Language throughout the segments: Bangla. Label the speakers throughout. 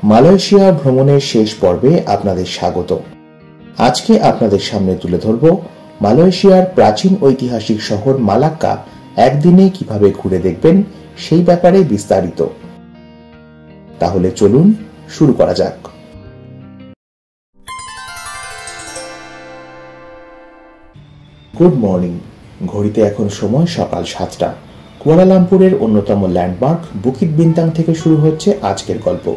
Speaker 1: মালয়েশিয়া ভ্রমণের শেষ পর্বে আপনাদের স্বাগত। আজকে আপনাদের সামনে তুলে ধরব মালয়েশিয়ার প্রাচীন ঐতিহাসিক শহর মালাক্কা একদিনে কিভাবে ঘুরে দেখবেন সেই ব্যাপারে বিস্তারিত। তাহলে চলুন শুরু করা যাক। Good morning. ঘড়িতে এখন সময় সকাল 7টা। কুয়ালালামপুরের অন্যতম ল্যান্ডমার্ক বুকিত বিন্তাং থেকে শুরু হচ্ছে আজকের গল্প।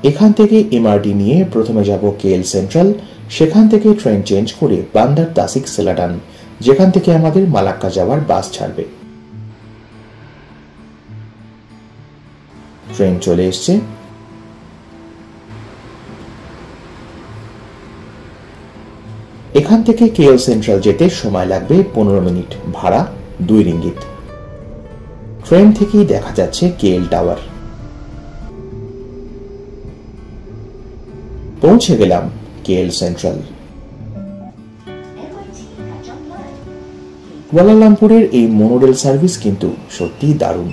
Speaker 1: এখান থেকে এমআরটি নিয়ে প্রথমে যাব কেএল সেন্ট্রাল, সেখান থেকে ট্রেন চেঞ্জ করে বান্দার তাসিক সেলাটান, যেখান থেকে আমাদের মালাক্কা যাওয়ার বাস ছাড়বে। ট্রেন চলে এসছে। এখান থেকে কেএল সেন্ট্রাল যেতে সময় লাগবে 15 মিনিট, ভাড়া 2 রিঙ্গিত। ট্রেন থেকেই দেখা যাচ্ছে কেএল টাওয়ার। পৌঁছে গেলাম কেএল সেন্ট্রাল। কুয়ালালামপুরের এই মোনোরেল সার্ভিস কিন্তু সত্যিই দারুণ।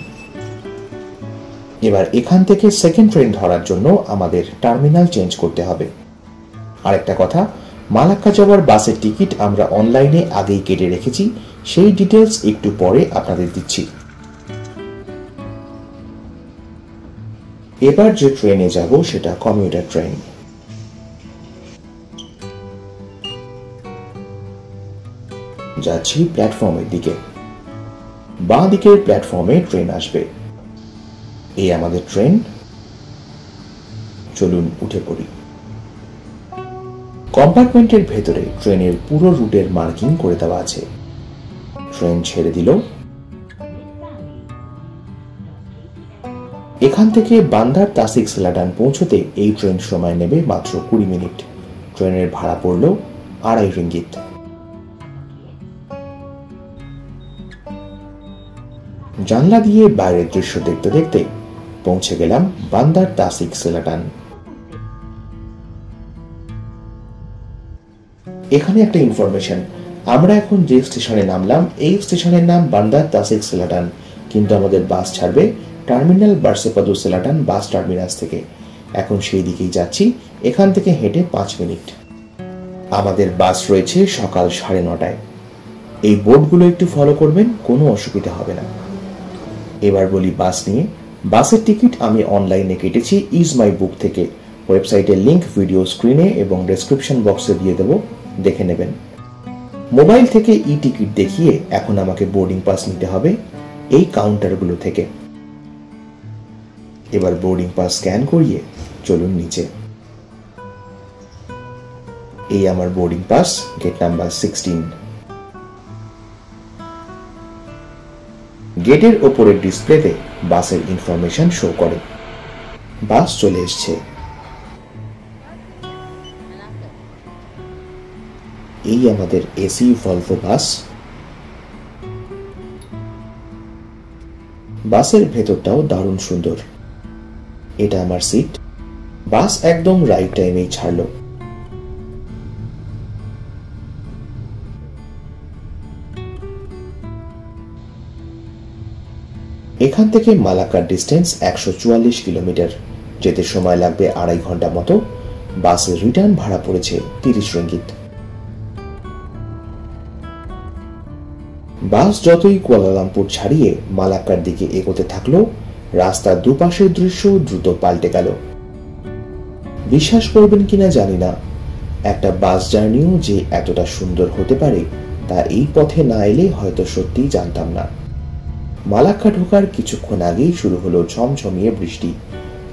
Speaker 1: এবার এখান থেকে সেকেন্ড ট্রেন ধরার জন্য আমাদের টার্মিনাল চেঞ্জ করতে হবে। আরেকটা কথা, মালাক্কা যাওয়ার বাসের টিকিট আমরা অনলাইনে আগেই কেটে রেখেছি, সেই ডিটেলস একটু পরে আপনাদের দিচ্ছি। এবার যে ট্রেনে যাব সেটা কমিউটার ট্রেন। যাচ্ছি প্ল্যাটফর্মের দিকে। বাঁ দিকের প্ল্যাটফর্মে ট্রেন আসবে। এই আমাদের ট্রেন। চলুন উঠে পড়ি। কম্পার্টমেন্টের ভেতরে ট্রেনের পুরো রুটের মার্কিং করে দেওয়া আছে। ট্রেন ছেড়ে দিল। এখান থেকে বান্দার তাসিক সেলাটান পৌঁছতে এই ট্রেন সময় নেবে মাত্র 20 মিনিট। ট্রেনের ভাড়া পড়ল 2.5 রিঙ্গিত। জানলা দিয়ে বাইরের দৃশ্য দেখতে দেখতে পৌঁছে গেলাম বান্দার তাসিক সেলাটান। এখানে একটা ইনফরমেশন, আমরা এখন যে স্টেশনে নামলাম এই স্টেশনের নাম বান্দার তাসিক সেলাটান, কিন্তু আমাদের বাস ছাড়বে টার্মিনাল বার্সেপাদু সেলাটান বাস টার্মিনাস থেকে। এখন সেই দিকেই যাচ্ছি। এখান থেকে হেঁটে 5 মিনিট। আমাদের বাস রয়েছে সকাল 9:30টায়। এই বোর্ডগুলো একটু ফলো করবেন, কোনো অসুবিধা হবে না। এবার বলি বাস নিয়ে। বাসের টিকিট আমি অনলাইনে কেটেছি ইজ মাই বুক থেকে। ওয়েবসাইটের লিংক ভিডিও স্ক্রিনে এবং ডেসক্রিপশন বক্সে দিয়ে দেব, দেখে নেবেন। মোবাইল থেকে ই টিকিট দেখিয়ে এখন আমাকে বোর্ডিং পাস নিতে হবে এই কাউন্টারগুলো থেকে। এবার বোর্ডিং পাস স্ক্যান করিয়ে চলুন নিচে। এই আমার বোর্ডিং পাস, গেট নাম্বার 16। গেটের ওপরের ডিসপ্লেতে বাসের ইনফরমেশন শো করে। বাস চলে এসছে। এই আমাদের এসি ভলভো বাস। বাসের ভেতরটাও দারুণ সুন্দর। এটা আমার সিট। বাস একদম রাইট টাইমেই ছাড়লো। এখান থেকে মালাক্কার ডিস্টেন্স 144 কিলোমিটার। যেতে সময় লাগবে 2.5 ঘন্টা মতো। বাসের রিটার্ন ভাড়া পড়েছে 30 রিঙ্গিত। বাস যতই কুয়ালালামপুর ছাড়িয়ে মালাক্কার দিকে এগোতে থাকলো, রাস্তার দুপাশের দৃশ্য দ্রুত পাল্টে গেল। বিশ্বাস করবেন কিনা জানি না, একটা বাস জার্নিও যে এতটা সুন্দর হতে পারে তা এই পথে না এলে হয়তো সত্যিই জানতাম না। মালাক্কা ঢোকার কিছুক্ষণ আগেই শুরু হলো ঝমঝমিয়ে বৃষ্টি,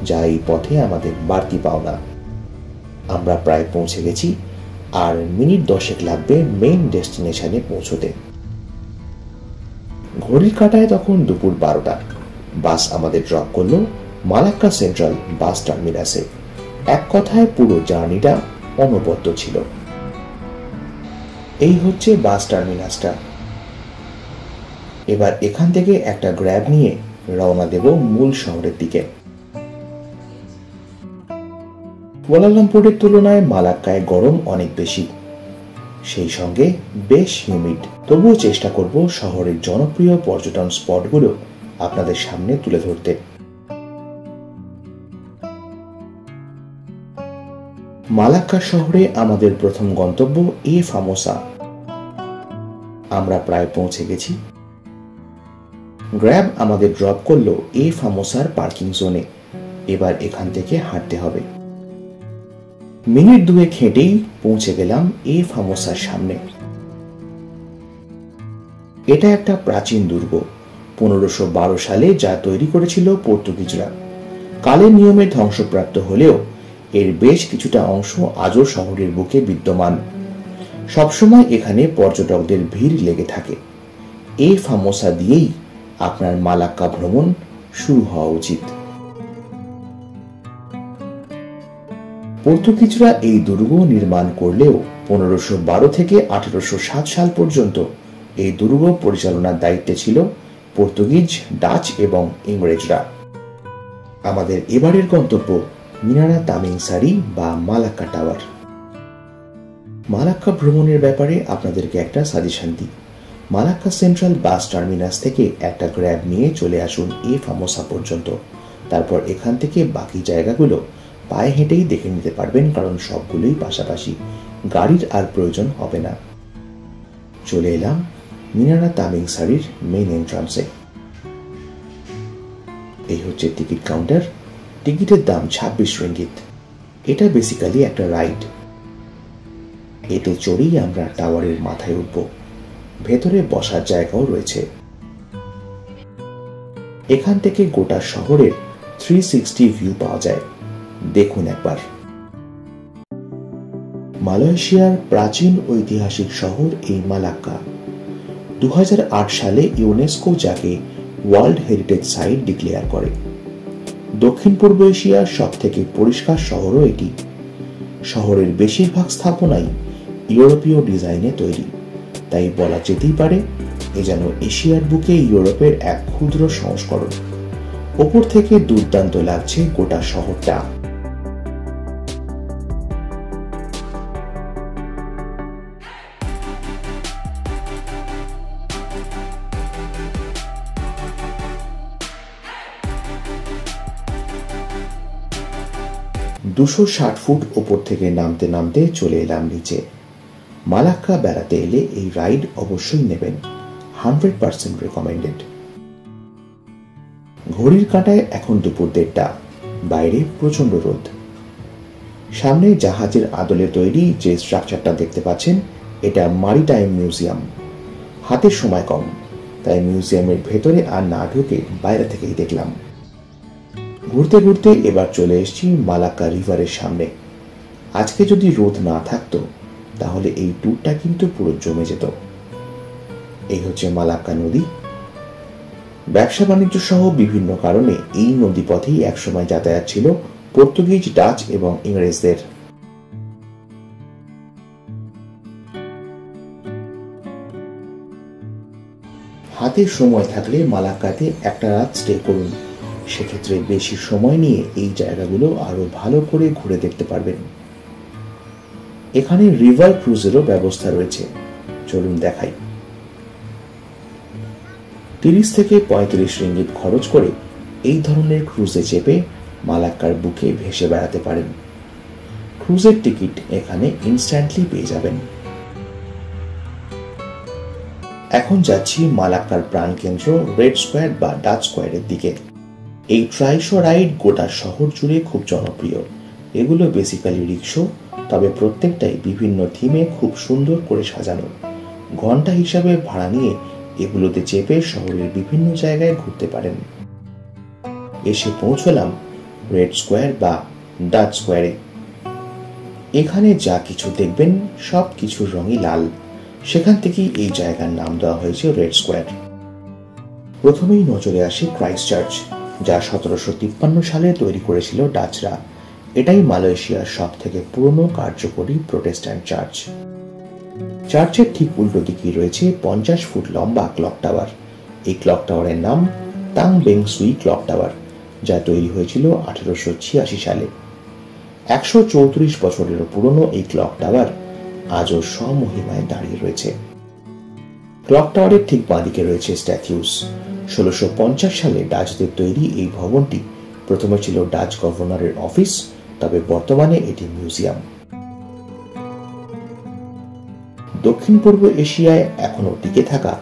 Speaker 1: যা এই পথে আমাদের বাড়তি পাওনা। আমরা প্রায় পৌঁছে গেছি, আর মিনিট 10 লাগবে মেইন ডেস্টিনেশনে পৌঁছতে। ঘড়ির কাঁটায় তখন দুপুর 12টা। বাস আমাদের ড্রপ করলো মালাক্কা সেন্ট্রাল বাস টার্মিনাসে। এক কথায় পুরো জার্নিটা অনবদ্য ছিল। এই হচ্ছে বাস টার্মিনাসটা। এবার এখান থেকে একটা গ্র্যাব নিয়ে রওনা দেব মূল শহরের দিকে। কুয়ালালামপুরের তুলনায় মালাক্কায় গরম অনেক বেশি। সেই সঙ্গে বেশ হিউমিড। তবুও চেষ্টা করব শহরের জনপ্রিয় পর্যটন স্পটগুলো আপনাদের সামনে তুলে ধরতে। মালাক্কা শহরে আমাদের প্রথম গন্তব্য এ ফামোসা। আমরা প্রায় পৌঁছে গেছি। গ্র্যাব আমাদের ড্রপ করলো এ ফামোসার পার্কিং জোনে। এবার এখান থেকে হাঁটতে হবে। মিনিট দুয়েক হেঁটেই পৌঁছে গেলাম এ ফামোসার সামনে। এটা একটা প্রাচীন দুর্গ, 1512 সালে যা তৈরি করেছিল পর্তুগিজরা। কালের নিয়মে ধ্বংসপ্রাপ্ত হলেও এর বেশ কিছুটা অংশ আজও শহরের বুকে বিদ্যমান। সবসময় এখানে পর্যটকদের ভিড় লেগে থাকে। এ ফামোসা দিয়েই আপনার মালাক্কা ভ্রমণ শুরু হওয়া উচিত। পর্তুগিজরা এই দুর্গ নির্মাণ করলেও 1512 থেকে 1807 সাল পর্যন্ত এই দুর্গ পরিচালনার দায়িত্বে ছিল পর্তুগিজ, ডাচ এবং ইংরেজরা। আমাদের এবারের গন্তব্য মিনারা তামিংসারি বা মালাক্কা টাওয়ার। মালাক্কা ভ্রমণের ব্যাপারে আপনাদেরকে একটা সাজেশন দিই। মালাক্কা সেন্ট্রাল বাস টার্মিনাস থেকে একটা গ্র্যাব নিয়ে চলে আসুন এ ফামোসা পর্যন্ত। তারপর এখান থেকে বাকি জায়গাগুলো পায়ে হেঁটেই দেখে নিতে পারবেন, কারণ সবগুলোই পাশাপাশি, গাড়ির আর প্রয়োজন হবে না। চলে এলাম মিনারা তামিংসারির মেইন এন্ট্রান্সে। এই হচ্ছে টিকিট কাউন্টার। টিকিটের দাম 26 রিঙ্গিত। এটা বেসিক্যালি একটা রাইড। এতে চড়েই আমরা টাওয়ারের মাথায় উঠব। ভেতরে বসার জায়গাও রয়েছে। এখান থেকে গোটা শহরের 360 ভিউ পাওয়া যায়। দেখুন একবার। মালয়েশিয়ার প্রাচীন ঐতিহাসিক শহর এই মালাক্কা। 2008 সালে ইউনেস্কো যাকে ওয়ার্ল্ড হেরিটেজ সাইট ডিক্লেয়ার করে। দক্ষিণ পূর্ব এশিয়ার সব থেকে পরিষ্কার শহরও এটি। শহরের বেশিরভাগ স্থাপনাই ইউরোপীয় ডিজাইনে তৈরি, তাই বলা যেতেই পারে এ যেন এশিয়ার বুকে ইউরোপের এক ক্ষুদ্র সংস্করণ। ওপর থেকে দুর্দান্ত লাগছে গোটা শহরটা। $260 ফুট ওপর থেকে নামতে নামতে চলে এলাম নিচে। মালাক্কা বেড়াতে এলে এই রাইড অবশ্যই নেবেন। 100% রেকমেন্ডেড। ঘড়ির কাঁটায় এখন দুপুর 1:30। বাইরে প্রচন্ড রোদ। সামনে জাহাজের আদলে তৈরি যে স্ট্রাকচারটা দেখতে পাচ্ছেন, এটা মারিটাইম মিউজিয়াম। হাতের সময় কম, তাই মিউজিয়ামের ভেতরে আর না ঢুকে বাইরে থেকেই দেখলাম। ঘুরতে ঘুরতে এবার চলে এসেছি মালাক্কা রিভারের সামনে। আজকে যদি রোদ না থাকতো তাহলে এই ট্যুরটা কিন্তু পুরো জমে যেত। এই হচ্ছে মালাক্কা নদী। ব্যবসা বাণিজ্য সহ বিভিন্ন কারণে এই নদীপথেই একসময় যাতায়াত ছিল পর্তুগিজ, ডাচ এবং ইংরেজদের। হাতে সময় থাকলে মালাক্কাতে একটা রাত স্টে করুন। সেক্ষেত্রে বেশি সময় নিয়ে এই জায়গাগুলো আরো ভালো করে ঘুরে দেখতে পারবেন। এখানে রিভার ক্রুজেরও ব্যবস্থা রয়েছে। চলুন দেখাই। 30 থেকে 35 রিঙ্গিত খরচ করে এই ধরনের ক্রুজে চেপে মালাক্কার বুকে ভেসে বেড়াতে পারেন। ক্রুজের টিকিট এখানে ইনস্ট্যান্টলি পেয়ে যাবেন। এখন যাচ্ছি মালাক্কার প্রাণকেন্দ্র রেড স্কোয়ার বা ডাচ স্কোয়ারের দিকে। এই ট্রাইশো রাইড গোটা শহর জুড়ে খুব জনপ্রিয়। এগুলো বেসিক্যালি রিক্সো, তবে প্রত্যেকটাই বিভিন্ন থিমে খুব সুন্দর করে সাজানো। ঘন্টা হিসাবে ভাড়া নিয়ে এগুলোতে চেপে শহরের বিভিন্ন জায়গায় ঘুরতে পারেন। এসে পৌঁছলাম রেড স্কোয়ার বা ডাচ স্কোয়ারে। এখানে যা কিছু দেখবেন সব কিছুর রঙই লাল। সেখান থেকেই এই জায়গার নাম দেওয়া হয়েছে রেড স্কোয়ার। প্রথমেই নজরে আসে ক্রাইস্ট চার্চ, যা 1753 সালে তৈরি করেছিল ডাচরা। এটাই মালয়েশিয়ার সব থেকে পুরনো কার্যকরী প্রোটেস্ট্যান্ট চার্চ। চার্চের ঠিক উল্টো দিকেই রয়েছে 50 ফুট লম্বা ক্লক টাওয়ার। এই ক্লক টাওয়ারের নাম তাং বেং সুই ক্লক টাওয়ার, যা তৈরি হয়েছিল 1886 সালে। 134 বছরেরও পুরনো এই ক্লক টাওয়ার আজও স্বমহিমায় দাঁড়িয়ে রয়েছে। ক্লক টাওয়ারের ঠিক বাঁদিকে রয়েছে স্ট্যাথিউস। 1650 সালে ডাচদের তৈরি এই ভবনটি প্রথমে ছিল ডাচ গভর্নরের অফিস, তবে বর্তমানে এটি মিউজিয়াম। দক্ষিণ পূর্ব এশিয়ায় এখনো টিকে থাকা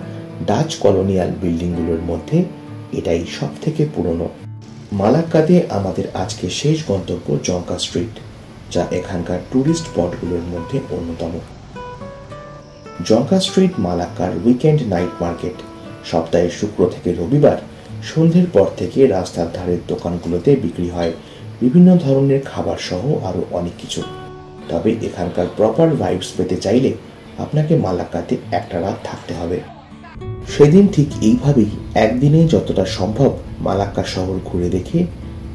Speaker 1: ডাচ কলোনিয়াল বিল্ডিংগুলোর মধ্যে এটাই সব থেকে পুরনো। মালাক্কাতে আমাদের আজকে শেষ গন্তব্য জঙ্কা স্ট্রিট, যা এখানকার ট্যুরিস্ট স্পটগুলোর মধ্যে অন্যতম। জঙ্কা স্ট্রিট মালাক্কার উইকেন্ড নাইট মার্কেট। সপ্তাহের শুক্র থেকে রবিবার সন্ধ্যের পর থেকে রাস্তার ধারের দোকানগুলোতে বিক্রি হয় বিভিন্ন ধরনের খাবার সহ আরো অনেক কিছু। তবে এখানকার প্রপার ভাইবস পেতে চাইলে আপনাকে মালাক্কাতে একটা রাত থাকতে হবে। সেদিন ঠিক এইভাবেই একদিনে যতটা সম্ভব মালাক্কা শহর ঘুরে দেখে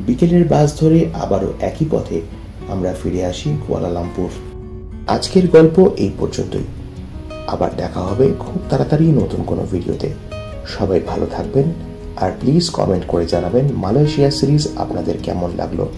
Speaker 1: বিকেলের বাস ধরে আবারও একই পথে আমরা ফিরে আসি কুয়ালালামপুর। আজকের গল্প এই পর্যন্তই। আবার দেখা হবে খুব তাড়াতাড়ি নতুন কোনো ভিডিওতে। সবাই ভালো থাকবেন, আর প্লিজ কমেন্ট করে জানাবেন মালয়েশিয়া সিরিজ আপনাদের কেমন লাগলো।